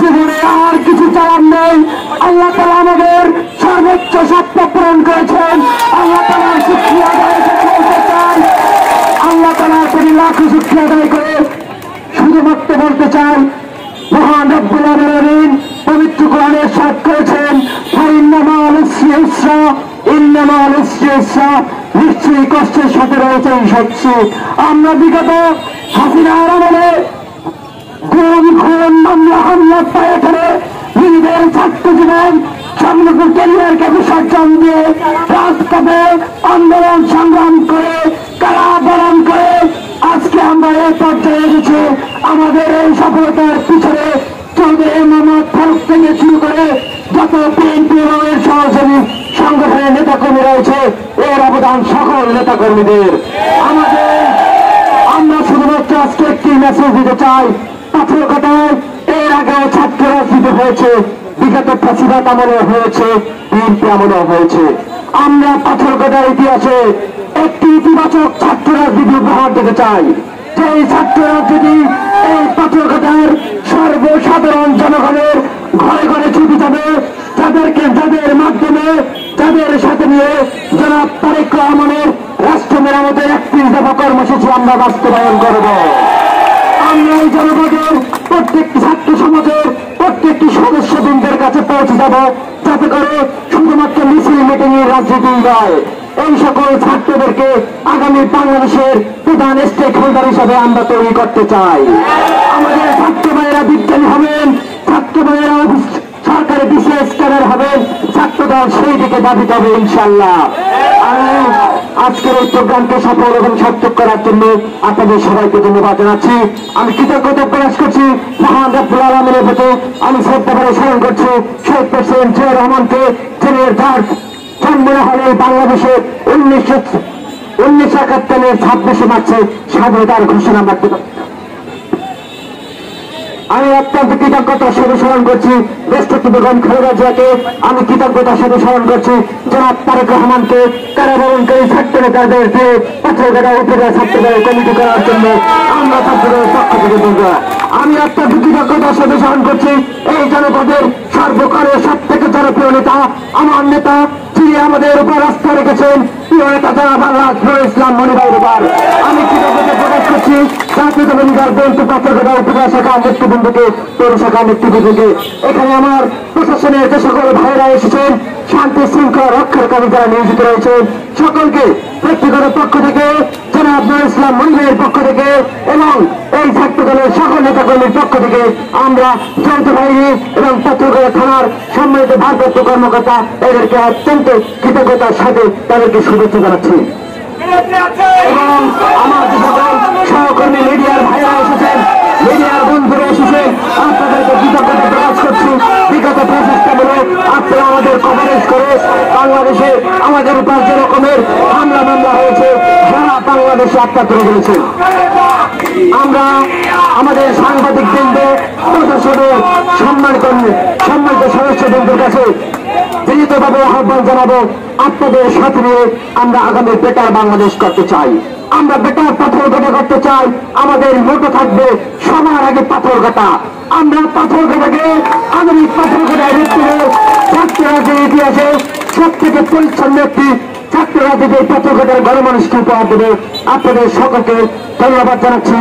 জীবনে আর কিছু চাওয়ার নেই। আল্লাহ তাআলা আমাদের সর্বোচ্চ স্বপ্ন পূরণ করেছেন। আল্লাহ তাআলার শুকরিয়া আদায় করতে চাই। আল্লাহ তাআলার প্রতি লাখো শুকরিয়া আদায় করে শুধুমাত্র বলতে চাই, মহান রব্বুল আলামিন পবিত্র কোরআনে ইরশাদ করেছেন, ফাইন্নামাল উসরি ইউসরা, ইন্নামাল উসরি ইউসরা, নিশ্চয়ই কষ্টের সাথে রয়েছে শক্তি। আমরা বিগত হাসিনার আমলে গুম খুন মামলা হামলার পায়ে ধরে নিজেদের ছাত্র জীবন সমগ্র ক্যারিয়ারকে বিসর্জন দিয়ে রাজপথে আন্দোলন সংগ্রাম করে কারাবরণ করে আজকে আমরা এই পর্যায়ে এসেছি। আমাদের এই সফলতার পিছনে চৌধুরী মোহাম্মদ ফারুক থেকে শুরু করে যত বিএনপি এবং এর সহযোগী সংগঠনের নেতাকর্মী রয়েছে, এর অবদান সকল নেতাকর্মীদের। আমরা শুধুমাত্র আজকে একটি মেসেজ দিতে চাই, পাথরঘাটায় এর আগেও ছাত্র রাজনীতি হয়েছে, বিগত ফ্যাসিবাদ আমলে হয়েছে, বিএনপি আমলে হয়েছে। আমরা পাথরঘাটার ইতিহাসে একটি ইতিবাচক ছাত্র রাজনীতি উপহার দিতে চাই, যে ছাত্র রাজনীতি এই পাথরঘাটার সর্বসাধারণ জনগণের ঘরে ঘরে ছুটি যাবে, যাদের মাধ্যমে যাদের সাথে নিয়ে জনাব তারেক রহমানের রাষ্ট্র মেরামতের 31 দফা কর্মসূচি আমরা বাস্তবায়ন করব। আমরা এই জনগণের প্রত্যেকটি ছাত্র সমাজের প্রত্যেকটি সদস্যবৃন্দের কাছে পৌঁছে যাব, যাতে করে শুধুমাত্র মিছিল মিটিং এর রাজনীতি নয়, এই সকল ছাত্রদেরকে আগামী বাংলাদেশের প্রধান স্টেক হোল্ডার হিসাবে আমরা তৈরি করতে চাই। আমাদের ছাত্র ভাইয়েরা বিজ্ঞানী হবেন, ছাত্র ভাইয়েরা সরকারি বিসিএস ক্যাডার হবেন, ছাত্রদল সেই দিকে দাবি হবে ইনশাআল্লাহ। আজকের এই প্রোগ্রামকে সফল এবং সার্থক করার জন্য আপনাদের সবাইকে ধন্যবাদ জানাচ্ছি। আমি কৃতজ্ঞতা প্রকাশ করছি মহান রব্বুল আলামিনের প্রতি। আমি শ্রদ্ধা ভরে স্মরণ করছি শহীদ প্রেসিডেন্ট জিয়া রহমানকে, যিনি তার জন্ম হলে বাংলাদেশে 1971 26 মার্চে স্বাধীনতার ঘোষণা করতে। আমি অত্যন্ত কৃতজ্ঞতার সাথে স্মরণ করছি দেশটি বেগম খালেদা জিয়াকে। আমি কৃতজ্ঞতার সাথে স্মরণ করছি জনাব তারেক রহমানকে, কারাবরণকারী ছাত্র নেতাদের দিয়ে পাথরঘাটা উপজেলা ছাত্রদলের কমিটি করার জন্য আমরা ছাত্রদলের পক্ষ থেকে বলব। আমি অত্যন্ত কৃতজ্ঞতার সাথে স্মরণ করছি এই জনপদের সর্বকালের সব থেকে জনপ্রিয় নেতা, আমার নেতা, যিনি আমাদের উপর আস্থা রেখেছেন, প্রিয় নেতা জনাব নজরুল ইসলাম মনিভাইয়ের উপর আমি কৃতজ্ঞতা প্রকাশ করছি। জাতীয়তাবাদী দল বিএনপি পাথরঘাটা উপজেলা শাখা নেতৃবৃন্দকে, পৌর শাখা নেতৃবৃন্দকে, এখানে আমার প্রশাসনের যে সকল ভাইরা এসেছেন, শান্তি শৃঙ্খলা রক্ষার কাজে যারা নিয়োজিত রয়েছেন, সকলকে ব্যক্তিগত পক্ষ থেকে জনাব নজরুল ইসলাম মনিভাইয়ের পক্ষ থেকে এবং এই ছাত্র দলের সকল নেতাকর্মীর পক্ষ থেকে আমরা যৌথ বাহিনী এবং পাথরঘাটা থানার সম্মানিত ভারপ্রাপ্ত কর্মকর্তা এদেরকে অত্যন্ত কৃতজ্ঞতার সাথে তাদেরকে শুভেচ্ছা জানাচ্ছি। এবং আমার যে সকল সহকর্মী মিডিয়ার ভাইরা এসেছেন, মিডিয়ার বন্ধুরা এসেছেন, আপনাদেরকে কৃতজ্ঞতা প্রকাশ করছি। বিগত প্রচেষ্টামূলক আপনারা আমাদের কভারেজ করে বাংলাদেশে আমাদের উপর যে রকমের হামলা মামলা হয়েছে সারা বাংলাদেশে আপনারা তুলে ধরেছেন। আমরা আমাদের সাংবাদিক বৃন্দ, প্রশাসনের সম্মানিত সদস্যবৃন্দের কাছে বিনীতভাবে আহ্বান জানাবো, আপনাদের সাথে নিয়ে আমরা আগামী বেটার বাংলাদেশ করতে চাই। আমরা বেটার পাথরঘাটা করতে চাই। আমাদের মোটো থাকবে সবার আগে পাথরঘাটা। আমরা পাথরঘাটাকে আধুনিক পাথরঘাটায় ভিত্তিতে ছাত্র রাজনীতির ইতিহাসে সব থেকে পরিচ্ছন্ন একটি ছাত্র রাজনীতির পাথরঘাটার গণমানুষকে উপহার দেবে। আপনাদের সকলকে ধন্যবাদ জানাচ্ছি।